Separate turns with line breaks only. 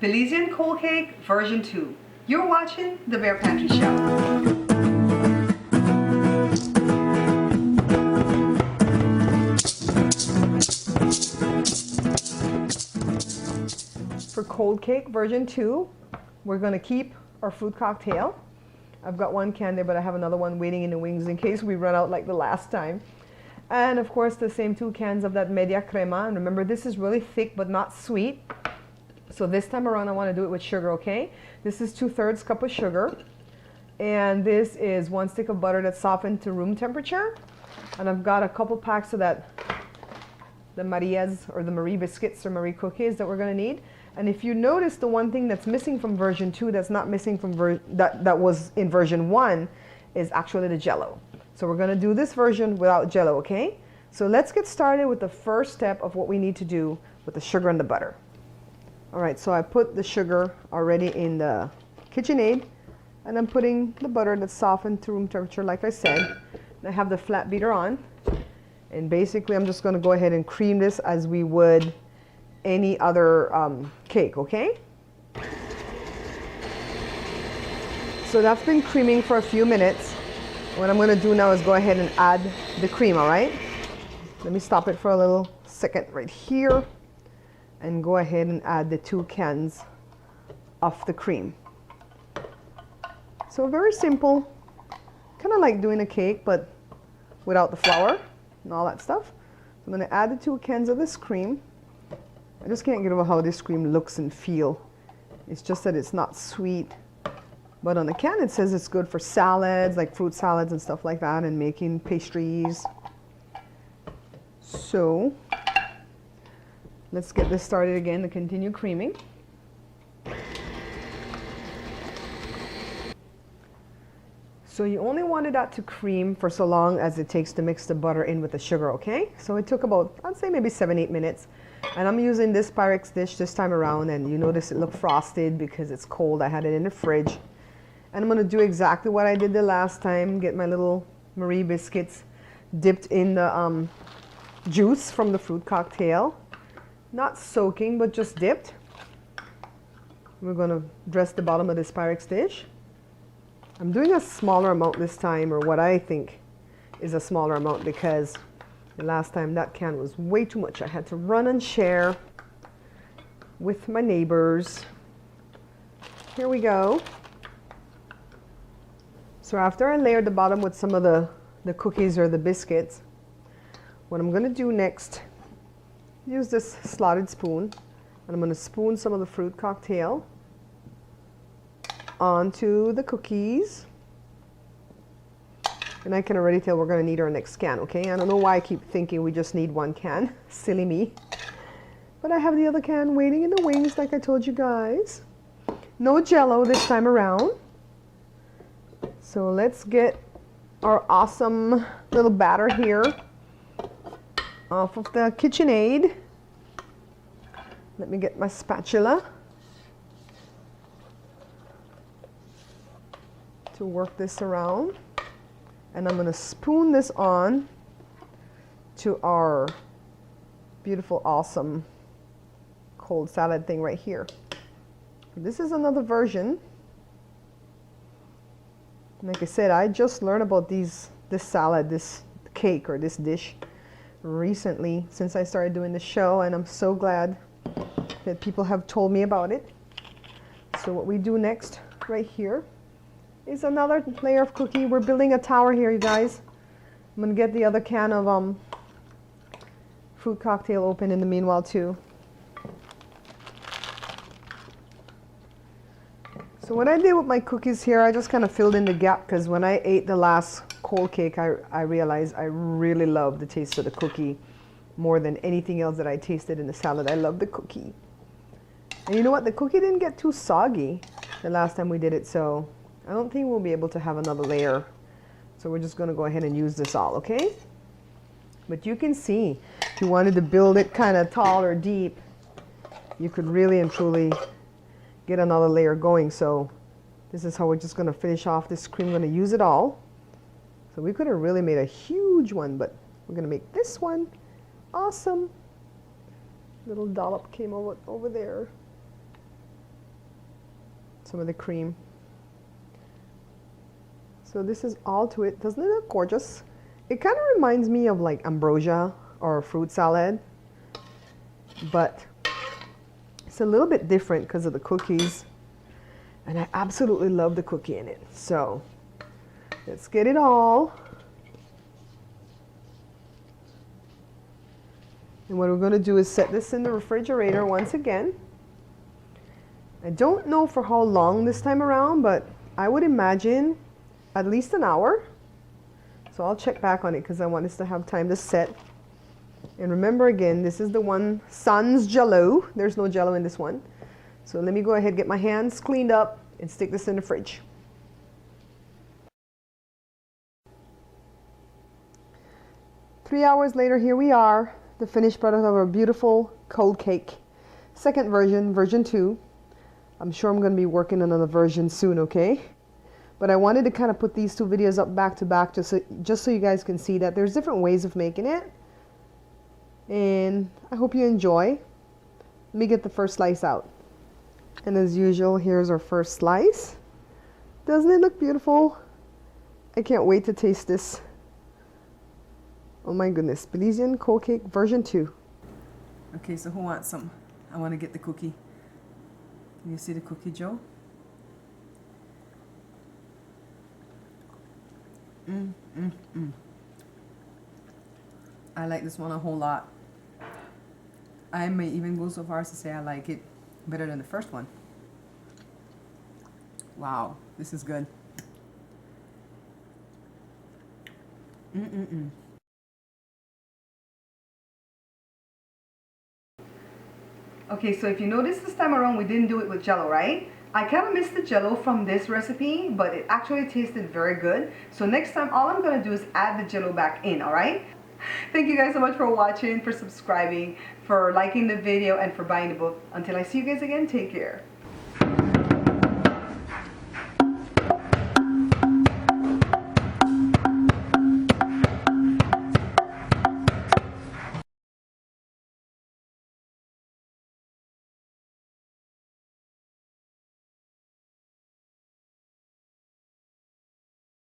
Belizean Cold Cake version 2. You're watching The Bear Pantry Show. For Cold Cake version 2, we're going to keep our fruit cocktail. I've got one can there, but I have another one waiting in the wings in case we run out like the last time. And of course the same 2 cans of that media crema. And remember, this is really thick but not sweet. So this time around I want to do it with sugar, okay? This is 2/3 cup of sugar. And this is 1 stick of butter that's softened to room temperature. And I've got a couple packs of the Marias or the Marie biscuits or Marie cookies that we're going to need. And if you notice, the one thing that's missing from version 2 that's not missing from that was in version 1 is actually the Jello. So we're going to do this version without Jello, okay? So let's get started with the first step of what we need to do with the sugar and the butter. All right, so I put the sugar already in the KitchenAid, and I'm putting the butter that's softened to room temperature, like I said. And I have the flat beater on, and basically I'm just going to go ahead and cream this as we would any other cake, okay? So that's been creaming for a few minutes. What I'm going to do now is go ahead and add the cream, all right? Let me stop it for a little second right here and go ahead and add the 2 cans of the cream. So very simple, kind of like doing a cake but without the flour and all that stuff. So I'm going to add the 2 cans of this cream. I just can't get over how this cream looks and feel. It's just that it's not sweet. But on the can it says it's good for salads, like fruit salads and stuff like that, and making pastries. So let's get this started again to continue creaming. So you only wanted that to cream for so long as it takes to mix the butter in with the sugar, okay? So it took about, I'd say maybe 7-8 minutes. And I'm using this Pyrex dish this time around, and you notice it looked frosted because it's cold. I had it in the fridge. And I'm going to do exactly what I did the last time, get my little Marie biscuits dipped in the juice from the fruit cocktail. Not soaking, but just dipped. We're going to dress the bottom of this Pyrex dish. I'm doing a smaller amount this time, or what I think is a smaller amount, because the last time that can was way too much. I had to run and share with my neighbors. Here we go. So after I layered the bottom with some of the cookies or the biscuits, what I'm going to do next, use this slotted spoon, and I'm going to spoon some of the fruit cocktail onto the cookies. And I can already tell we're going to need our next can, okay? I don't know why I keep thinking we just need 1 can. Silly me. But I have the other can waiting in the wings, like I told you guys. No Jello this time around. So let's get our awesome little batter here off of the KitchenAid. Let me get my spatula to work this around. And I'm going to spoon this on to our beautiful, awesome cold salad thing right here. This is another version. Like I said, I just learned about this salad, this cake or this dish recently since I started doing the show, and I'm so glad that people have told me about it. So what we do next right here is another layer of cookie. We're building a tower here, you guys. I'm gonna get the other can of fruit cocktail open in the meanwhile too. So what I did with my cookies here, I just kind of filled in the gap, because when I ate the last cold cake, I realized I really love the taste of the cookie more than anything else that I tasted in the salad. I love the cookie. And you know what? The cookie didn't get too soggy the last time we did it, so I don't think we'll be able to have another layer. So we're just going to go ahead and use this all, okay? But you can see, if you wanted to build it kind of tall or deep, you could really and truly get another layer going. So this is how we're just going to finish off this cream. We're going to use it all. So we could have really made a huge one, but we're going to make this one awesome. Little dollop came over there. some of the cream. So this is all to it. Doesn't it look gorgeous? It kind of reminds me of like ambrosia or fruit salad, but it's a little bit different because of the cookies. And I absolutely love the cookie in it. So let's get it all. And what we're going to do is set this in the refrigerator once again. I don't know for how long this time around, but I would imagine at least an hour. So I'll check back on it because I want this to have time to set. And remember again, this is the one Sans Jello. There's no Jello in this one. So let me go ahead, get my hands cleaned up and stick this in the fridge. Three hours later, here we are, the finished product of our beautiful cold cake. Second version, version 2. I'm sure I'm going to be working on another version soon, okay? But I wanted to kind of put these two videos up back to back just so you guys can see that there's different ways of making it. And I hope you enjoy. Let me get the first slice out. And as usual, here's our first slice. Doesn't it look beautiful? I can't wait to taste this. Oh my goodness, Belizean cold cake version 2. Okay, so who wants some? I want to get the cookie. Can you see the cookie, Joe? I like this one a whole lot. I may even go so far as to say I like it better than the first one. Wow, this is good. Okay, so if you notice this time around we didn't do it with Jello, right? I kind of missed the Jello from this recipe, but it actually tasted very good. So next time all I'm going to do is add the Jello back in, alright? Thank you guys so much for watching, for subscribing, for liking the video, and for buying the book. Until I see you guys again, take care.